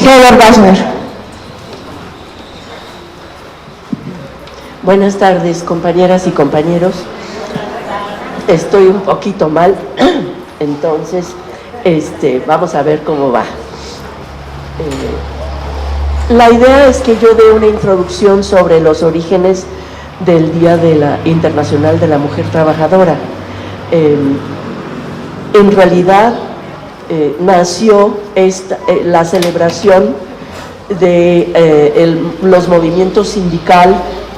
Theodor Gassner. Buenas tardes, compañeras y compañeros. Estoy un poquito mal, entonces vamos a ver cómo va. La idea es que yo dé una introducción sobre los orígenes del Día Internacional de la Mujer Trabajadora. En realidad nació la celebración de los movimientos sindical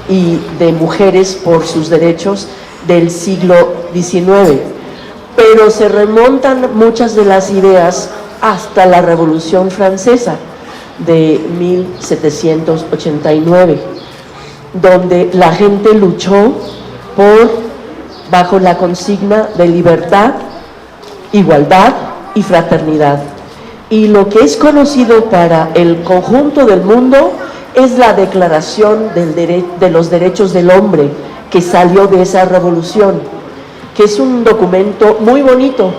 y de mujeres por sus derechos del siglo XIX, pero se remontan muchas de las ideas hasta la Revolución Francesa de 1789, donde la gente luchó bajo la consigna de libertad, igualdad y fraternidad. Y lo que es conocido para el conjunto del mundo es la Declaración de los Derechos del Hombre, que salió de esa revolución, que es un documento muy bonito,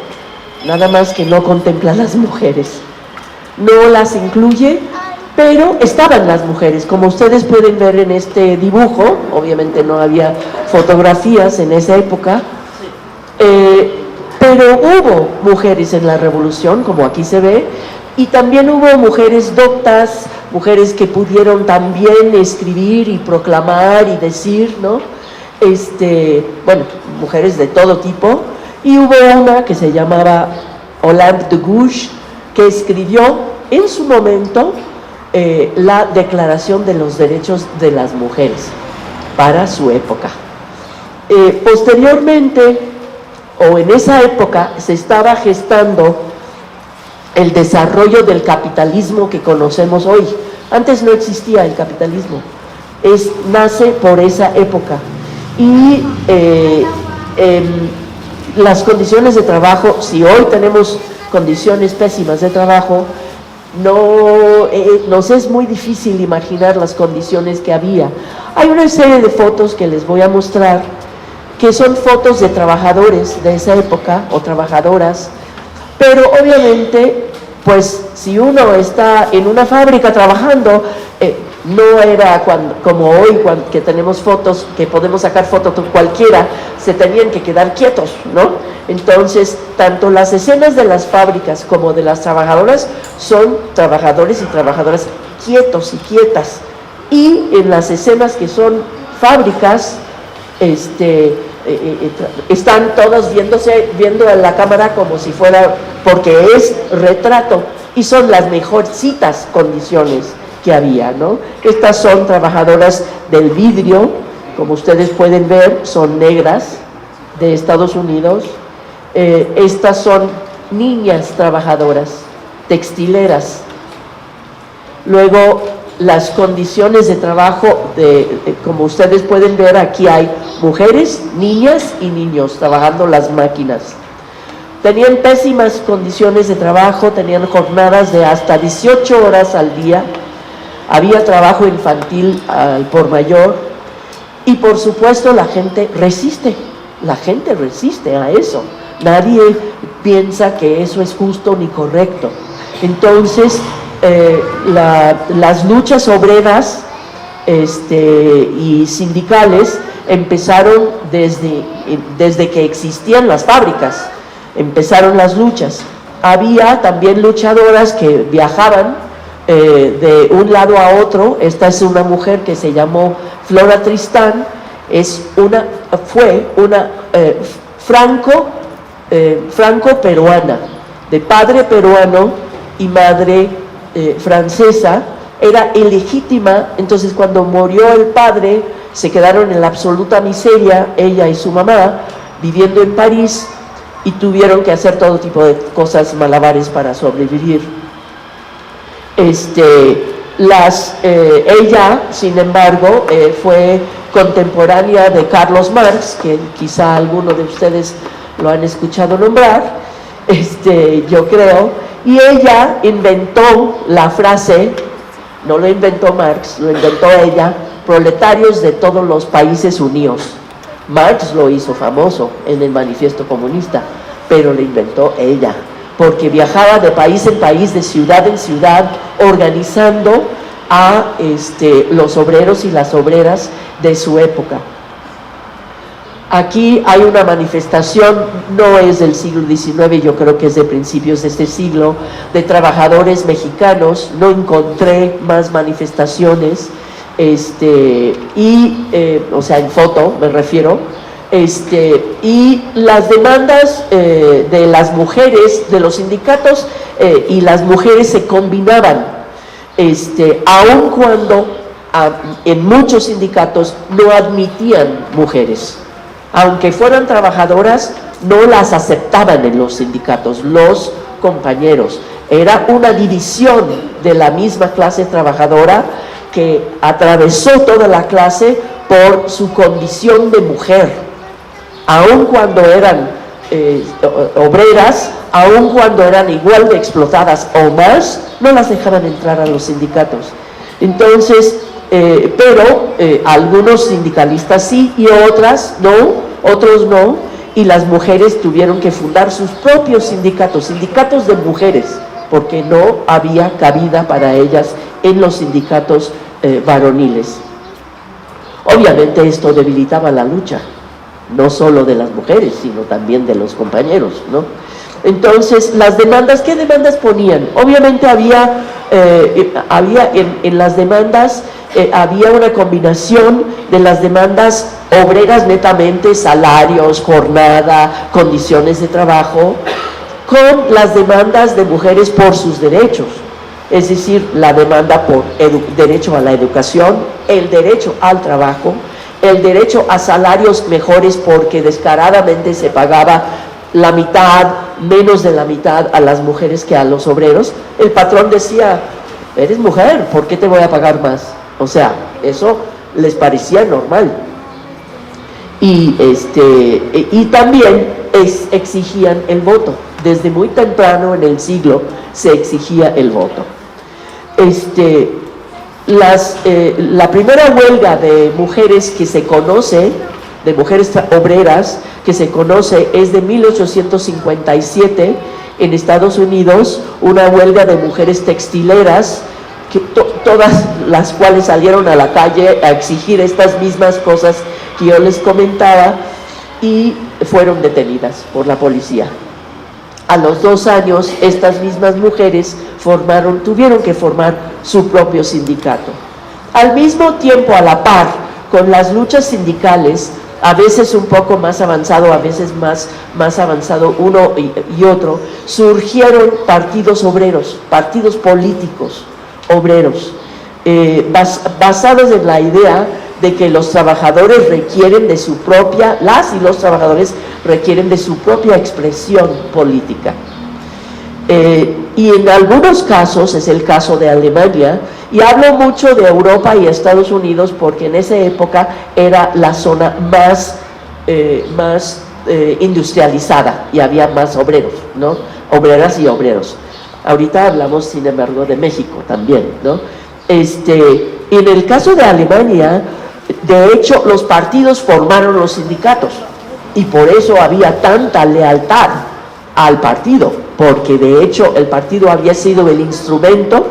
nada más que no contempla a las mujeres, no las incluye, pero estaban las mujeres, como ustedes pueden ver en este dibujo. Obviamente no había fotografías en esa época, pero hubo mujeres en la revolución, como aquí se ve, y también hubo mujeres doctas, mujeres que pudieron también escribir y proclamar y decir, ¿no? Bueno, mujeres de todo tipo, y hubo una que se llamaba Olympe de Gouges, que escribió en su momento la Declaración de los Derechos de las Mujeres para su época. Posteriormente, o en esa época, se estaba gestando el desarrollo del capitalismo que conocemos hoy. Antes no existía el capitalismo, nace por esa época. Y las condiciones de trabajo, si hoy tenemos condiciones pésimas de trabajo, nos es muy difícil imaginar las condiciones que había. Hay una serie de fotos que les voy a mostrar, que son fotos de trabajadores de esa época, o trabajadoras, pero obviamente, pues, si uno está en una fábrica trabajando, no era como hoy, que tenemos fotos, que podemos sacar fotos cualquiera, se tenían que quedar quietos, ¿no? Entonces, tanto las escenas de las fábricas como de las trabajadoras son trabajadores y trabajadoras quietos y quietas. Y en las escenas que son fábricas, están todos viendo a la cámara como si fuera, porque es retrato, y son las mejorcitas condiciones que había, ¿no? Estas son trabajadoras del vidrio, como ustedes pueden ver, son negras, de Estados Unidos. Estas son niñas trabajadoras, textileras. Luego, las condiciones de trabajo, como ustedes pueden ver, aquí hay mujeres, niñas y niños trabajando las máquinas. Tenían pésimas condiciones de trabajo, tenían jornadas de hasta 18 horas al día, había trabajo infantil al por mayor, y por supuesto la gente resiste a eso. Nadie piensa que eso es justo ni correcto. Entonces, las luchas obreras y sindicales empezaron desde que existían las fábricas, empezaron las luchas. Había también luchadoras que viajaban de un lado a otro. Esta es una mujer que se llamó Flora Tristán, fue una franco-peruana, de padre peruano y madre francesa. Era ilegítima, entonces cuando murió el padre se quedaron en la absoluta miseria, ella y su mamá, viviendo en París, y tuvieron que hacer todo tipo de cosas, malabares, para sobrevivir. Ella, sin embargo, fue contemporánea de Carlos Marx, que quizá alguno de ustedes lo han escuchado nombrar, yo creo, y ella inventó la frase, no lo inventó Marx, lo inventó ella: proletarios de todos los países unidos. Marx lo hizo famoso en el Manifiesto Comunista, pero lo inventó ella, porque viajaba de país en país, de ciudad en ciudad, organizando a los obreros y las obreras de su época. Aquí hay una manifestación, no es del siglo XIX, yo creo que es de principios de este siglo, de trabajadores mexicanos. No encontré más manifestaciones, o sea, en foto me refiero, y las demandas de las mujeres, de los sindicatos y las mujeres se combinaban, aun cuando en muchos sindicatos no admitían mujeres. Aunque fueran trabajadoras, no las aceptaban en los sindicatos, los compañeros. Era una división de la misma clase trabajadora que atravesó toda la clase por su condición de mujer. Aun cuando eran obreras, aun cuando eran igual de explotadas o más, no las dejaban entrar a los sindicatos. Entonces, pero algunos sindicalistas sí y otros no, y las mujeres tuvieron que fundar sus propios sindicatos de mujeres, porque no había cabida para ellas en los sindicatos varoniles. Obviamente esto debilitaba la lucha, no solo de las mujeres, sino también de los compañeros, ¿no? Entonces, las demandas, ¿qué demandas ponían? Obviamente había en las demandas, había una combinación de las demandas obreras netamente, salarios, jornada, condiciones de trabajo, con las demandas de mujeres por sus derechos, es decir, la demanda por derecho a la educación, el derecho al trabajo, el derecho a salarios mejores, porque descaradamente se pagaba la mitad, menos de la mitad a las mujeres que a los obreros. El patrón decía: eres mujer, ¿por qué te voy a pagar más? O sea, eso les parecía normal. Y también exigían el voto. Desde muy temprano en el siglo se exigía el voto. La primera huelga de mujeres que se conoce, de mujeres obreras, que se conoce, es de 1857 en Estados Unidos, una huelga de mujeres textileras, que todas las cuales salieron a la calle a exigir estas mismas cosas que yo les comentaba, y fueron detenidas por la policía. A los 2 años, estas mismas mujeres tuvieron que formar su propio sindicato. Al mismo tiempo, a la par con las luchas sindicales, a veces un poco más avanzado, a veces más avanzado uno y otro, surgieron partidos obreros, partidos políticos obreros, basados en la idea de que los trabajadores requieren de su propia, las y los trabajadores requieren de su propia expresión política. Y en algunos casos, es el caso de Alemania, y hablo mucho de Europa y Estados Unidos porque en esa época era la zona más industrializada y había más obreros, ¿no? Obreras y obreros. Ahorita hablamos, sin embargo, de México también, ¿no? En el caso de Alemania, de hecho, los partidos formaron los sindicatos y por eso había tanta lealtad al partido, porque de hecho el partido había sido el instrumento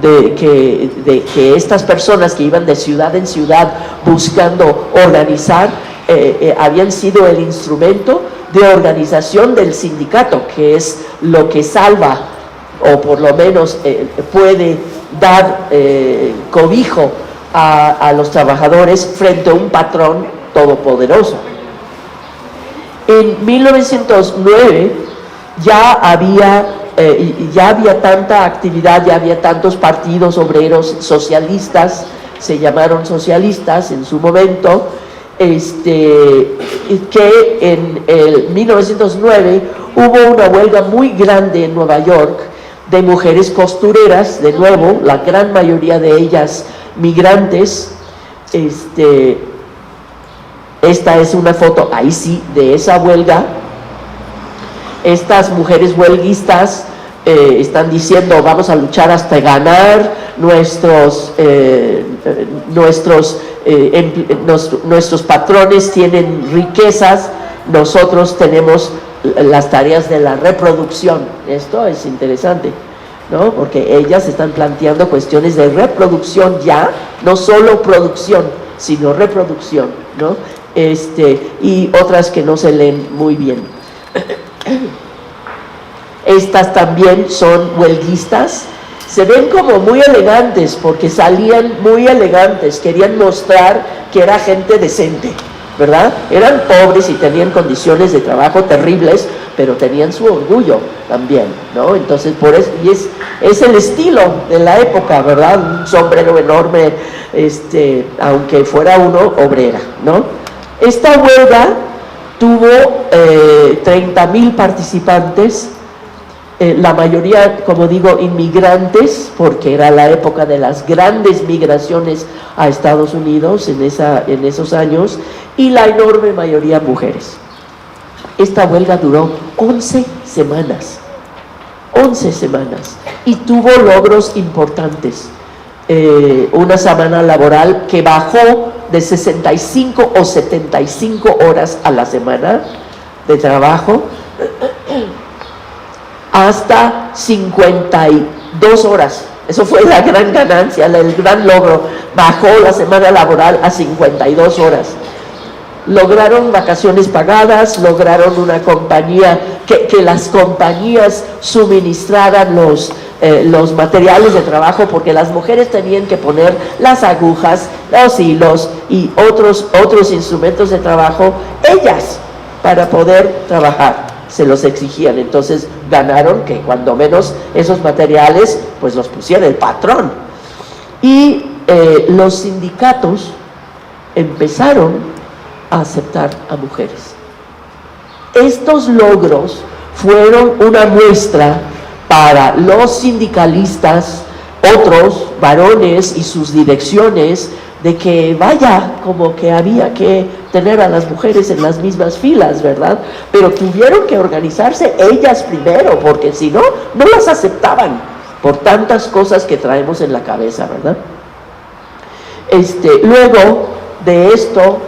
de que estas personas que iban de ciudad en ciudad buscando organizar, habían sido el instrumento de organización del sindicato, que es lo que salva, o por lo menos puede dar cobijo a los trabajadores frente a un patrón todopoderoso. En 1909 ya había tanta actividad, ya había tantos partidos obreros socialistas, se llamaron socialistas en su momento, que en el 1909 hubo una huelga muy grande en Nueva York de mujeres costureras, de nuevo, la gran mayoría de ellas migrantes. Esta es una foto, ahí sí, de esa huelga. Estas mujeres huelguistas están diciendo: vamos a luchar hasta ganar, nuestros patrones tienen riquezas, nosotros tenemos las tareas de la reproducción. Esto es interesante, ¿no? Porque ellas están planteando cuestiones de reproducción ya, no solo producción, sino reproducción, ¿no? Y otras que no se leen muy bien. Estas también son huelguistas. Se ven como muy elegantes porque salían muy elegantes, querían mostrar que era gente decente, ¿verdad? Eran pobres y tenían condiciones de trabajo terribles, pero tenían su orgullo también, ¿no? Entonces, por eso, y es el estilo de la época, ¿verdad? Un sombrero enorme, aunque fuera uno obrera, ¿no? Esta huelga tuvo 30,000 participantes, la mayoría, como digo, inmigrantes, porque era la época de las grandes migraciones a Estados Unidos en esos años, y la enorme mayoría mujeres. Esta huelga duró 11 semanas, 11 semanas, y tuvo logros importantes. Una semana laboral que bajó de 65 o 75 horas a la semana de trabajo hasta 52 horas. Eso fue la gran ganancia, el gran logro. Bajó la semana laboral a 52 horas. Lograron vacaciones pagadas, lograron una compañía, que las compañías suministraran los materiales de trabajo, porque las mujeres tenían que poner las agujas, los hilos y otros instrumentos de trabajo, ellas, para poder trabajar. Se los exigían, entonces ganaron que cuando menos esos materiales pues los pusiera el patrón. Y los sindicatos empezaron a aceptar a mujeres. Estos logros fueron una muestra para los sindicalistas, otros varones y sus direcciones, de que vaya, como que había que tener a las mujeres en las mismas filas, ¿verdad? Pero tuvieron que organizarse ellas primero, porque si no, no las aceptaban por tantas cosas que traemos en la cabeza, ¿verdad? Luego de esto,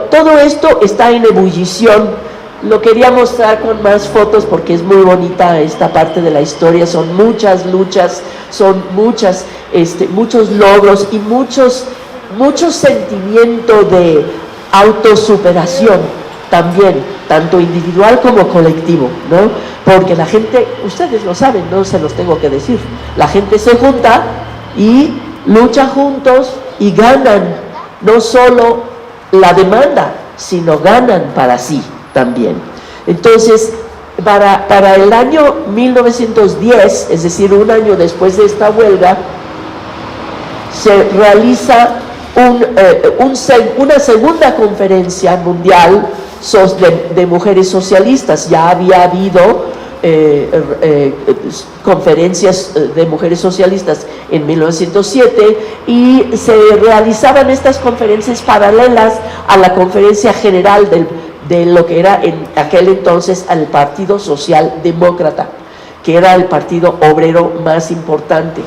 todo esto está en ebullición. Lo quería mostrar con más fotos porque es muy bonita esta parte de la historia. Son muchas luchas, son muchos logros y mucho sentimiento de autosuperación también, tanto individual como colectivo, ¿no? Porque la gente, ustedes lo saben, no se los tengo que decir, la gente se junta y lucha juntos y ganan no solo la demanda, sino ganan para sí también. Entonces, para el año 1910, es decir, un año después de esta huelga, se realiza una segunda conferencia mundial de mujeres socialistas. Ya había habido conferencias de mujeres socialistas en 1907 y se realizaban estas conferencias paralelas a la conferencia general de lo que era en aquel entonces el Partido Socialdemócrata, que era el partido obrero más importante.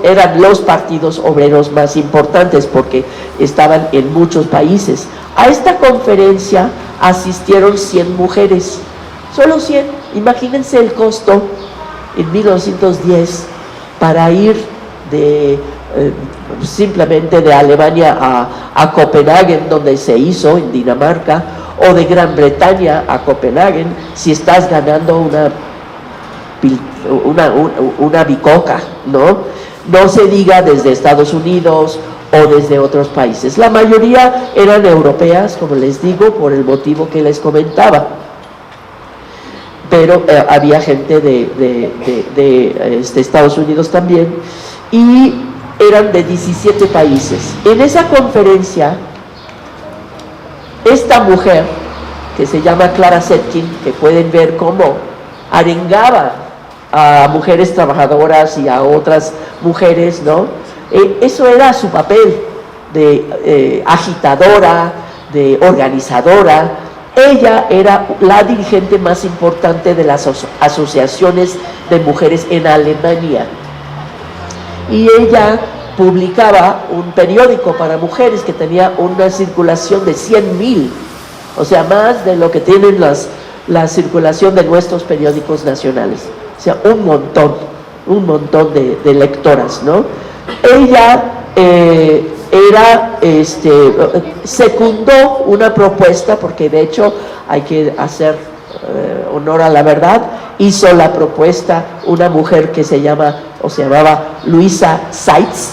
Eran los partidos obreros más importantes porque estaban en muchos países. A esta conferencia asistieron 100 mujeres, solo 100. Imagínense el costo en 1910 para ir simplemente de Alemania a Copenhague, donde se hizo, en Dinamarca, o de Gran Bretaña a Copenhague, si estás ganando una bicoca, ¿no? No se diga desde Estados Unidos o desde otros países. La mayoría eran europeas, como les digo, por el motivo que les comentaba. Pero había gente de Estados Unidos también, y eran de 17 países. En esa conferencia, esta mujer, que se llama Clara Zetkin, que pueden ver cómo arengaba a mujeres trabajadoras y a otras mujeres, ¿no? Eso era su papel de agitadora, de organizadora. Ella era la dirigente más importante de las asociaciones de mujeres en Alemania. Y ella publicaba un periódico para mujeres que tenía una circulación de 100,000, o sea, más de lo que tienen la circulación de nuestros periódicos nacionales. O sea, un montón de lectoras, ¿no? Ella secundó una propuesta, porque de hecho hay que hacer honor a la verdad, hizo la propuesta una mujer que se llamaba Luisa Seitz,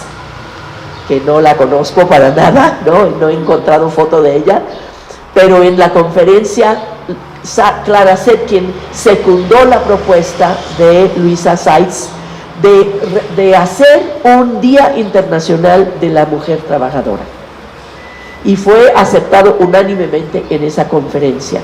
que no la conozco para nada, no he encontrado foto de ella, pero en la conferencia Clara Zetkin secundó la propuesta de Luisa Seitz de hacer un Día Internacional de la Mujer Trabajadora, y fue aceptado unánimemente en esa conferencia.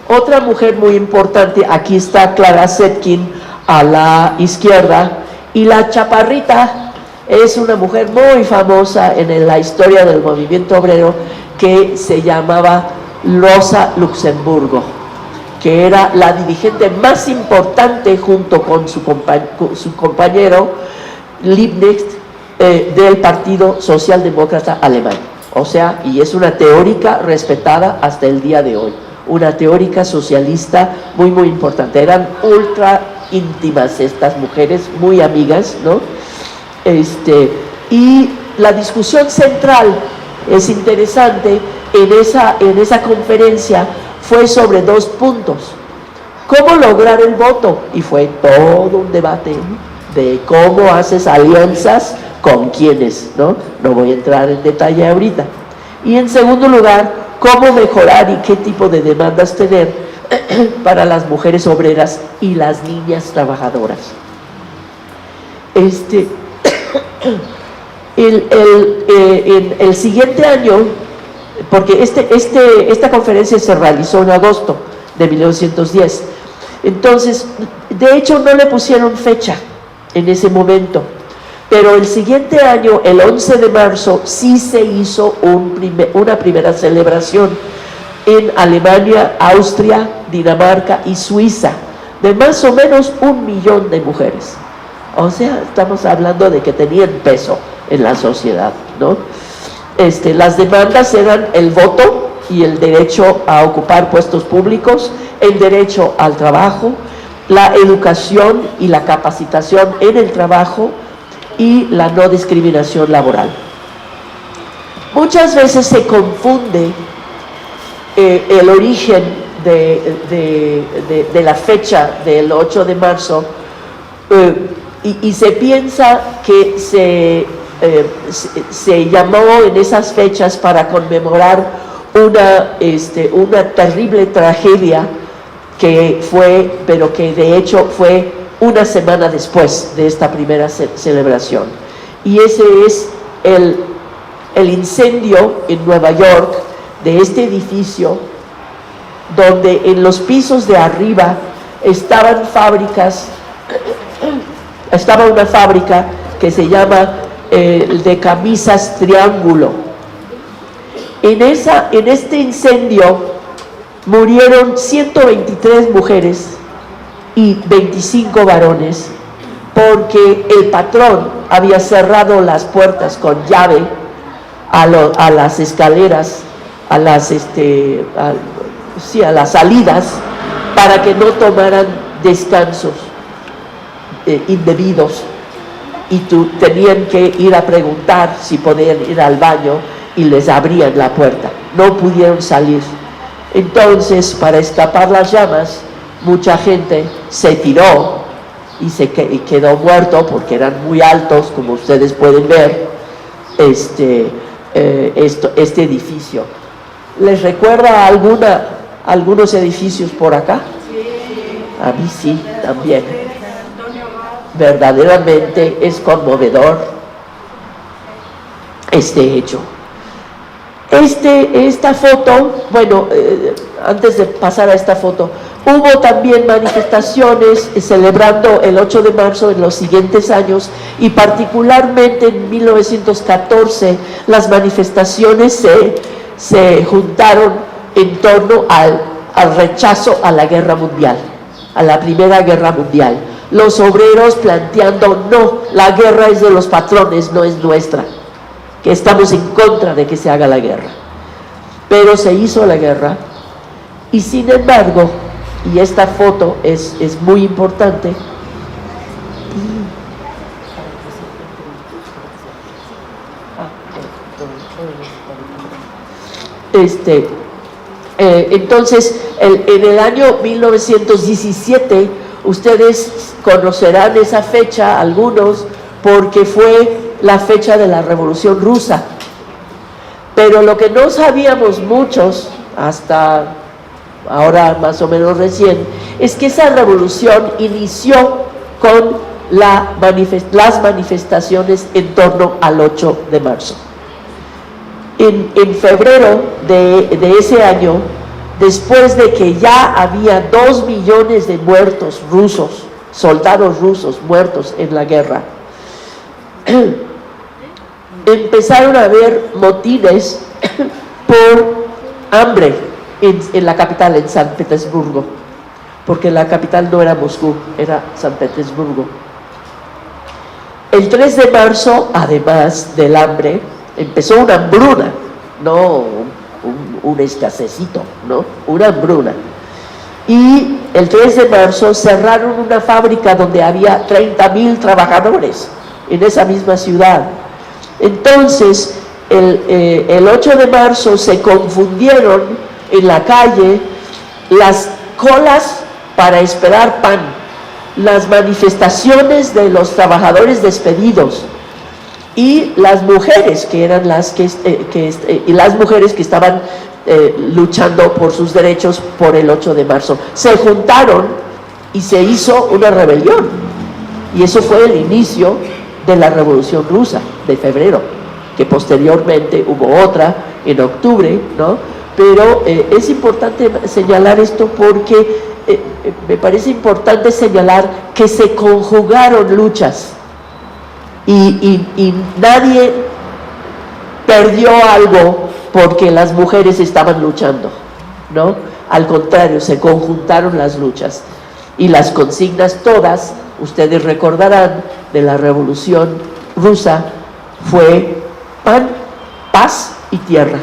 Otra mujer muy importante, aquí está Clara Zetkin a la izquierda, y la chaparrita es una mujer muy famosa en la historia del movimiento obrero, que se llamaba Rosa Luxemburgo, que era la dirigente más importante junto con su compañero Liebknecht del Partido Socialdemócrata Alemán. O sea, y es una teórica respetada hasta el día de hoy, una teórica socialista muy importante. Eran ultra íntimas estas mujeres, muy amigas, ¿no? Y la discusión central es interesante en esa conferencia, fue sobre dos puntos: cómo lograr el voto, y fue todo un debate de cómo haces alianzas con quiénes, no voy a entrar en detalle ahorita. Y en segundo lugar, cómo mejorar y qué tipo de demandas tener para las mujeres obreras y las niñas trabajadoras. El siguiente año, porque esta conferencia se realizó en agosto de 1910, entonces de hecho no le pusieron fecha en ese momento, pero el siguiente año, el 11 de marzo, sí se hizo una primera celebración en Alemania, Austria, Dinamarca y Suiza, de más o menos 1 millón de mujeres. O sea, estamos hablando de que tenían peso en la sociedad, ¿no? Las demandas eran el voto y el derecho a ocupar puestos públicos, el derecho al trabajo, la educación y la capacitación en el trabajo y la no discriminación laboral. Muchas veces se confunde el origen de la fecha del 8 de marzo y se piensa que se llamó en esas fechas para conmemorar una terrible tragedia pero que de hecho fue una semana después de esta primera celebración, y ese es el incendio en Nueva York de este edificio, donde en los pisos de arriba estaba una fábrica que se llama de camisas Triángulo. En este incendio murieron 123 mujeres y 25 varones, porque el patrón había cerrado las puertas con llave a las escaleras, a las salidas, para que no tomaran descansos indebidos, y tenían que ir a preguntar si podían ir al baño y les abrían la puerta, no pudieron salir. Entonces, para escapar las llamas, mucha gente se tiró y quedó muerto, porque eran muy altos, como ustedes pueden ver, este edificio. ¿Les recuerda algunos edificios por acá? A mí sí, también. Verdaderamente es conmovedor este hecho. Esta foto, bueno, antes de pasar a esta foto, hubo también manifestaciones celebrando el 8 de marzo en los siguientes años, y particularmente en 1914 las manifestaciones se juntaron en torno al rechazo a la guerra mundial, a la Primera Guerra Mundial. Los obreros planteando: no, la guerra es de los patrones, no es nuestra, que estamos en contra de que se haga la guerra. Pero se hizo la guerra, Y sin embargo, y esta foto es muy importante, entonces en el año 1917 ustedes conocerán esa fecha, algunos, porque fue la fecha de la Revolución Rusa. Pero lo que no sabíamos muchos, hasta ahora más o menos recién, es que esa revolución inició con las manifestaciones en torno al 8 de marzo. En febrero de ese año, después de que ya había 2 millones de muertos rusos, soldados rusos muertos en la guerra, empezaron a haber motines por hambre en la capital, en San Petersburgo, porque la capital no era Moscú, era San Petersburgo. El 3 de marzo, además del hambre, empezó una hambruna, no un escasecito, ¿no? Una hambruna. Y el 3 de marzo cerraron una fábrica donde había 30,000 trabajadores en esa misma ciudad. Entonces, el 8 de marzo se confundieron en la calle las colas para esperar pan, las manifestaciones de los trabajadores despedidos y las mujeres que eran las mujeres que estaban luchando por sus derechos por el 8 de marzo. Se juntaron y se hizo una rebelión, y eso fue el inicio de la Revolución Rusa de febrero, que posteriormente hubo otra en octubre, ¿no? Pero es importante señalar esto porque me parece importante señalar que se conjugaron luchas y nadie perdió algo porque las mujeres estaban luchando, ¿no? Al contrario, se conjuntaron las luchas y las consignas todas, ustedes recordarán, de la Revolución Rusa fue pan, paz y tierra.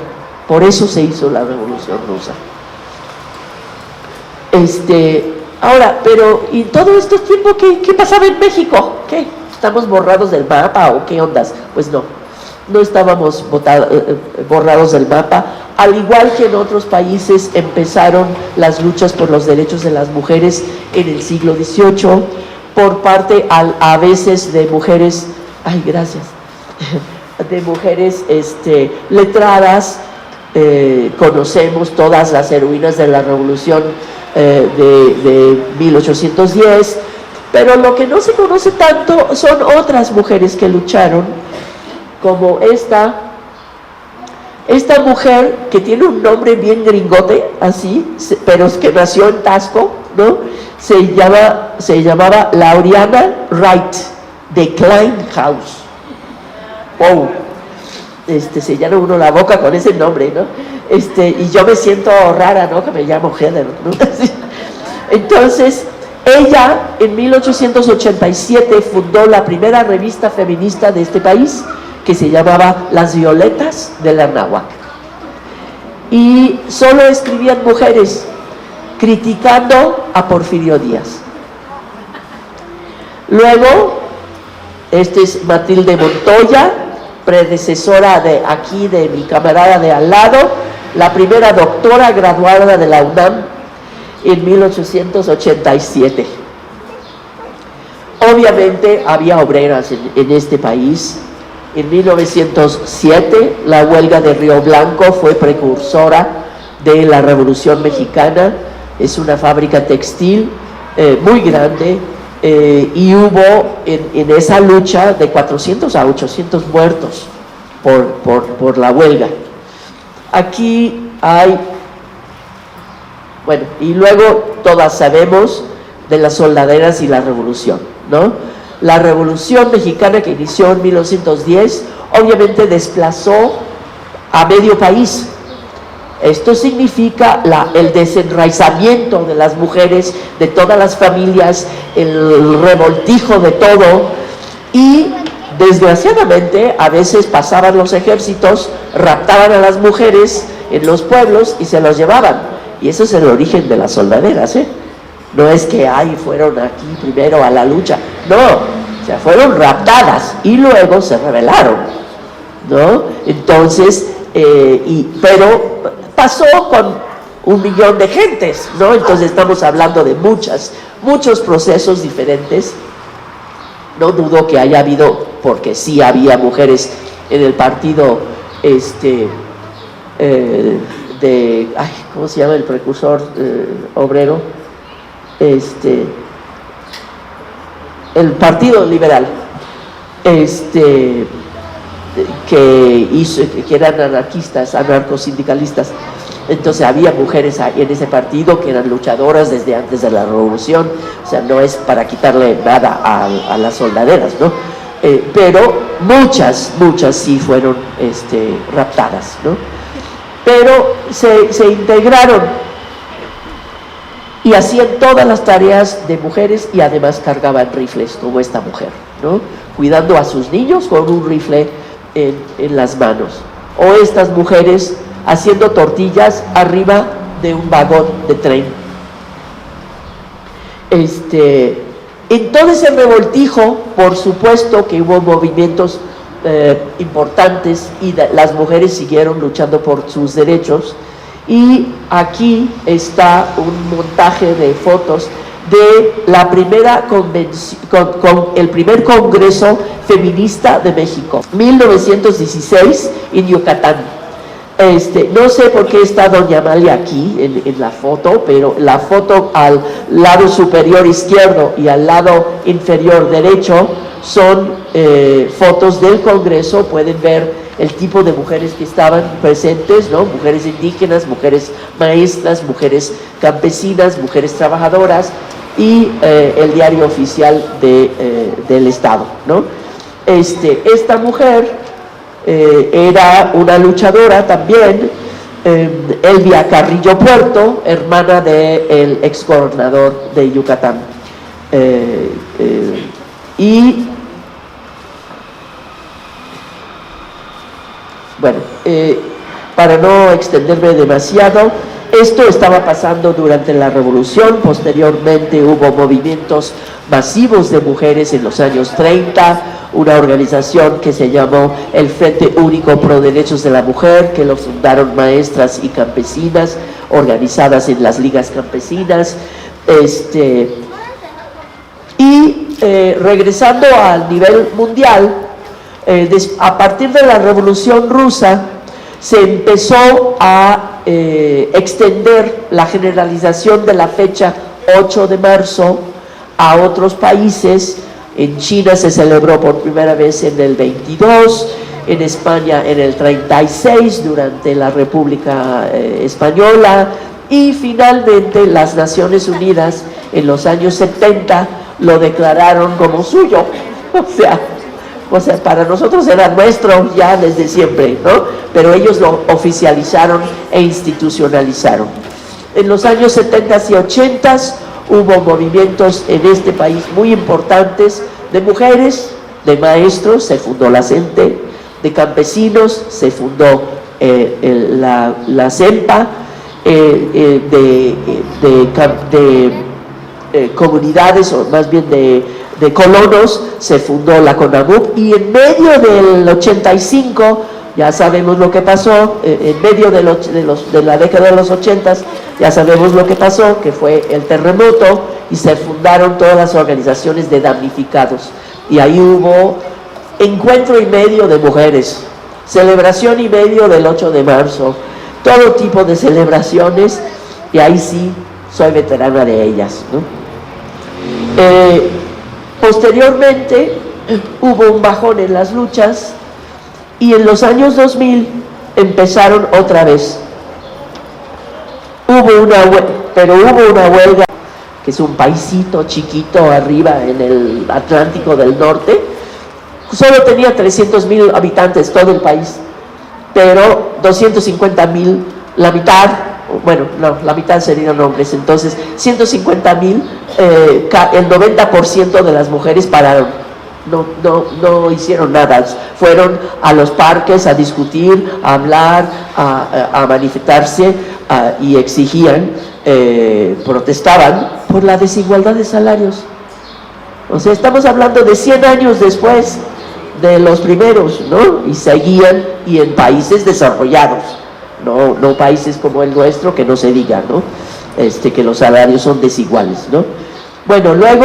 Por eso se hizo la Revolución Rusa. Ahora, pero ¿y todo este tiempo qué pasaba en México? ¿Qué? ¿Estamos borrados del mapa o qué ondas? Pues no estábamos borrados del mapa. Al igual que en otros países empezaron las luchas por los derechos de las mujeres en el siglo XVIII, por parte a veces de mujeres, de mujeres letradas. Conocemos todas las heroínas de la Revolución de 1810, pero lo que no se conoce tanto son otras mujeres que lucharon, como esta mujer que tiene un nombre bien gringote, así, pero es que nació en Tasco, ¿no? Se llamaba Laureana Wright de Klein House. ¡Wow! Se llena uno la boca con ese nombre, ¿no? Y yo me siento rara, ¿no? Que me llamo Heather, ¿no? Entonces, ella en 1887 fundó la primera revista feminista de este país, que se llamaba Las Violetas de la Anáhuac. Y solo escribían mujeres criticando a Porfirio Díaz. Luego, es Matilde Montoya, predecesora de mi camarada de al lado, la primera doctora graduada de la UNAM en 1887. Obviamente había obreras en este país. En 1907 la huelga de Río Blanco fue precursora de la Revolución Mexicana. Es una fábrica textil muy grande, y hubo en esa lucha de 400 a 800 muertos por la huelga. Aquí hay, bueno, y luego todas sabemos de las soldaderas y la revolución, ¿no? La Revolución Mexicana, que inició en 1910, obviamente desplazó a medio país. Esto significa el desenraizamiento de las mujeres, de todas las familias, el revoltijo de todo, y desgraciadamente a veces pasaban los ejércitos, raptaban a las mujeres en los pueblos y se los llevaban. y eso es el origen de las soldaderas, ¿eh? No es que fueron aquí primero a la lucha, no, o sea, fueron raptadas y luego se rebelaron, ¿no? Entonces, pero pasó con 1 millón de gentes, ¿no? Entonces estamos hablando de muchos procesos diferentes. No dudo que haya habido, porque sí había mujeres en el partido, ¿cómo se llama el precursor obrero? El Partido Liberal, que eran anarcosindicalistas. Entonces había mujeres en ese partido que eran luchadoras desde antes de la revolución, o sea, no es para quitarle nada a las soldaderas, ¿no? Pero muchas sí fueron raptadas, ¿no? Pero se integraron y hacían todas las tareas de mujeres y además cargaban rifles, como esta mujer, ¿no? Cuidando a sus niños con un rifle en las manos. O estas mujeres haciendo tortillas arriba de un vagón de tren. En todo ese revoltijo, por supuesto que hubo movimientos importantes y las mujeres siguieron luchando por sus derechos. Y aquí está un montaje de fotos de la primera convención, con el primer Congreso Feminista de México, 1916, en Yucatán. No sé por qué está doña Amalia aquí en la foto, pero la foto al lado superior izquierdo y al lado inferior derecho son fotos del Congreso. Pueden ver el tipo de mujeres que estaban presentes, ¿no? Mujeres indígenas, mujeres maestras, mujeres campesinas, mujeres trabajadoras y el diario oficial del Estado, ¿no? Esta mujer era una luchadora también, Elvia Carrillo Puerto, hermana del exgobernador de Yucatán. Y bueno, para no extenderme demasiado, esto estaba pasando durante la Revolución. Posteriormente hubo movimientos masivos de mujeres en los años 30, una organización que se llamó el Frente Único Pro Derechos de la Mujer, que lo fundaron maestras y campesinas organizadas en las ligas campesinas. Regresando al nivel mundial, a partir de la Revolución Rusa se empezó a extender la generalización de la fecha 8 de marzo a otros países. En China se celebró por primera vez en el 22, en España en el 36 durante la República Española, y finalmente las Naciones Unidas en los años 70 lo declararon como suyo. O sea, para nosotros era nuestro ya desde siempre, ¿no? Pero ellos lo oficializaron e institucionalizaron. En los años 70 y 80 hubo movimientos en este país muy importantes de mujeres, de maestros, se fundó la CENTE, de campesinos, se fundó la CEMPA, de comunidades, o más bien de colonos, se fundó la CONAMUP, y en medio del 85, ya sabemos lo que pasó, en medio de la década de los 80, ya sabemos lo que pasó, que fue el terremoto, y se fundaron todas las organizaciones de damnificados, y ahí hubo encuentro y medio de mujeres, celebración y medio del 8 de marzo, todo tipo de celebraciones, y ahí sí soy veterana de ellas, ¿no? Posteriormente hubo un bajón en las luchas, y en los años 2000 empezaron otra vez. Hubo una huelga, que es un paisito chiquito arriba en el Atlántico del Norte, solo tenía 300,000 habitantes todo el país, pero 250,000, la mitad, bueno, no, la mitad serían hombres, entonces 150,000, el 90% de las mujeres pararon. No hicieron nada, fueron a los parques a discutir, a hablar, a manifestarse, y exigían, protestaban por la desigualdad de salarios. O sea, estamos hablando de 100 años después de los primeros, ¿no? Y seguían, y en países desarrollados, no países como el nuestro, que no se diga, ¿no? Que los salarios son desiguales, ¿no? Bueno, luego,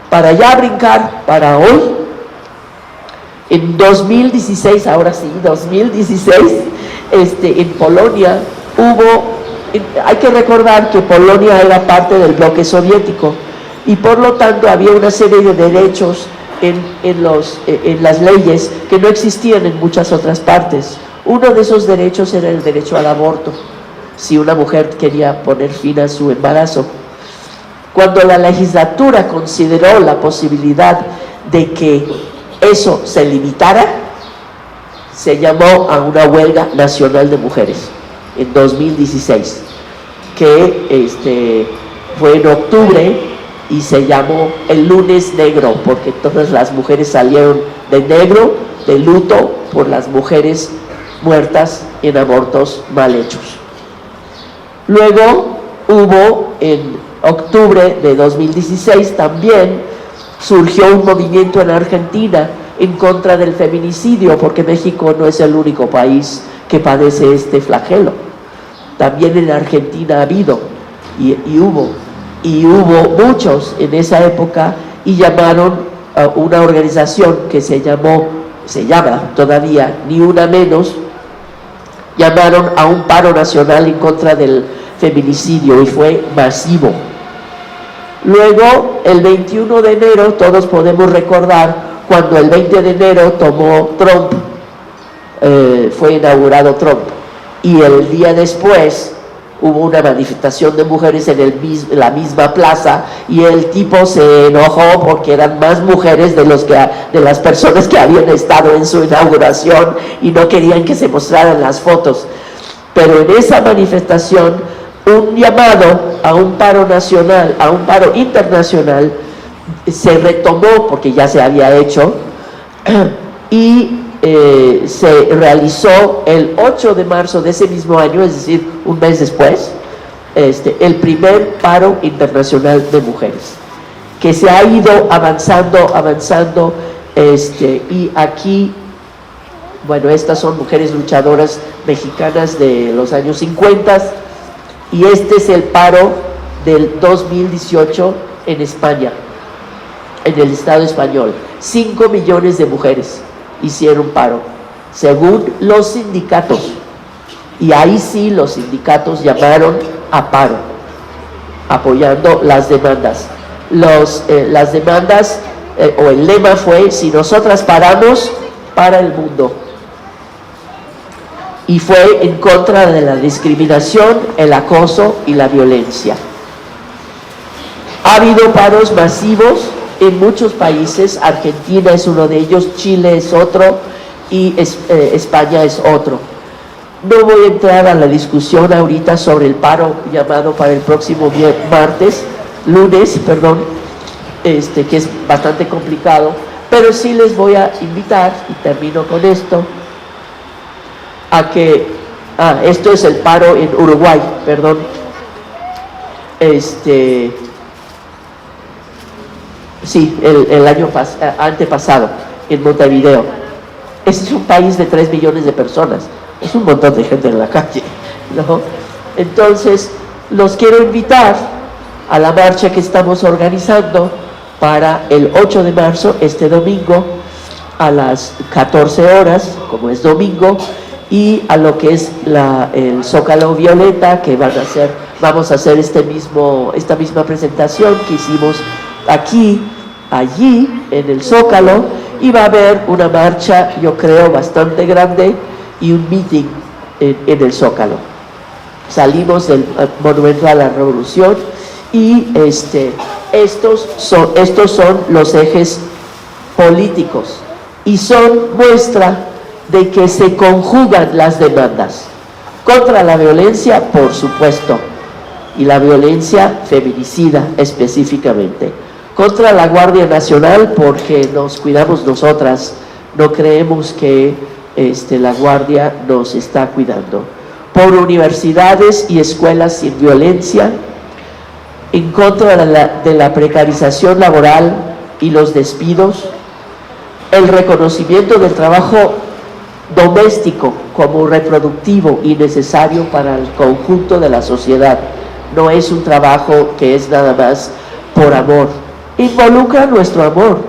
para ya brincar, para hoy, en 2016, ahora sí, 2016, en Polonia hay que recordar que Polonia era parte del bloque soviético, y por lo tanto había una serie de derechos en las leyes que no existían en muchas otras partes. Uno de esos derechos era el derecho al aborto, si una mujer quería poner fin a su embarazo. Cuando la legislatura consideró la posibilidad de que eso se limitara, se llamó a una huelga nacional de mujeres en 2016, que fue en octubre, y se llamó el lunes negro, porque todas las mujeres salieron de negro, de luto, por las mujeres muertas en abortos mal hechos. Luego hubo, en octubre de 2016, también surgió un movimiento en Argentina en contra del feminicidio, porque México no es el único país que padece este flagelo. También en Argentina ha habido y hubo muchos en esa época, y llamaron a una organización que se llama todavía Ni Una Menos, llamaron a un paro nacional en contra del feminicidio, y fue masivo. Luego, el 21 de enero, todos podemos recordar cuando el 20 de enero tomó Trump, fue inaugurado Trump, y el día después hubo una manifestación de mujeres en la misma plaza, y el tipo se enojó porque eran más mujeres de las personas que habían estado en su inauguración, y no querían que se mostraran las fotos. Pero en esa manifestación, un llamado a un paro nacional, a un paro internacional, se retomó, porque ya se había hecho, y se realizó el 8 de marzo de ese mismo año, es decir, un mes después, el primer paro internacional de mujeres, que se ha ido avanzando, y aquí, bueno, estas son mujeres luchadoras mexicanas de los años 50, y este es el paro del 2018 en España, en el Estado español. 5 millones de mujeres hicieron paro, según los sindicatos, y ahí sí los sindicatos llamaron a paro, apoyando las demandas. Las demandas, o el lema fue: si nosotras paramos, para el mundo. Y fue en contra de la discriminación, el acoso y la violencia. Ha habido paros masivos en muchos países. Argentina es uno de ellos, Chile es otro, y España es otro. No voy a entrar a la discusión ahorita sobre el paro llamado para el próximo lunes, que es bastante complicado, pero sí les voy a invitar, y termino con esto, a que, esto es el paro en Uruguay, sí, el año antepasado, en Montevideo. Ese es un país de 3 millones de personas, es un montón de gente en la calle, ¿no? Entonces, los quiero invitar a la marcha que estamos organizando para el 8 de marzo, este domingo, a las 14 horas, como es domingo, y a lo que es el Zócalo Violeta, que vamos a hacer esta misma presentación que hicimos allí, en el Zócalo, y va a haber una marcha, yo creo, bastante grande, y un meeting en el Zócalo. Salimos del Monumento a la Revolución, y estos son los ejes políticos, y son muestra de que se conjugan las demandas contra la violencia, por supuesto, y la violencia feminicida específicamente, contra la Guardia Nacional, porque nos cuidamos nosotras, no creemos que la Guardia nos está cuidando, por universidades y escuelas sin violencia, en contra de la precarización laboral y los despidos, el reconocimiento del trabajo doméstico como reproductivo y necesario para el conjunto de la sociedad. No es un trabajo que es nada más por amor. Involucra nuestro amor,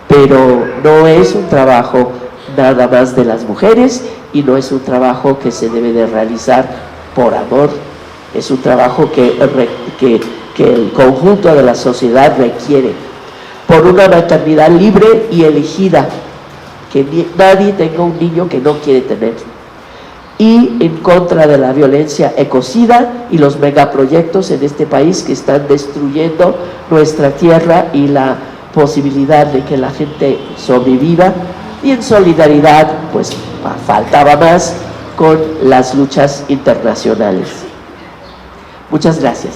pero no es un trabajo nada más de las mujeres y no es un trabajo que se debe de realizar por amor. Es un trabajo que el conjunto de la sociedad requiere, por una maternidad libre y elegida, que nadie tenga un niño que no quiere tener, y en contra de la violencia ecocida y los megaproyectos en este país que están destruyendo nuestra tierra y la posibilidad de que la gente sobreviva, y en solidaridad, pues faltaba más, con las luchas internacionales. Muchas gracias.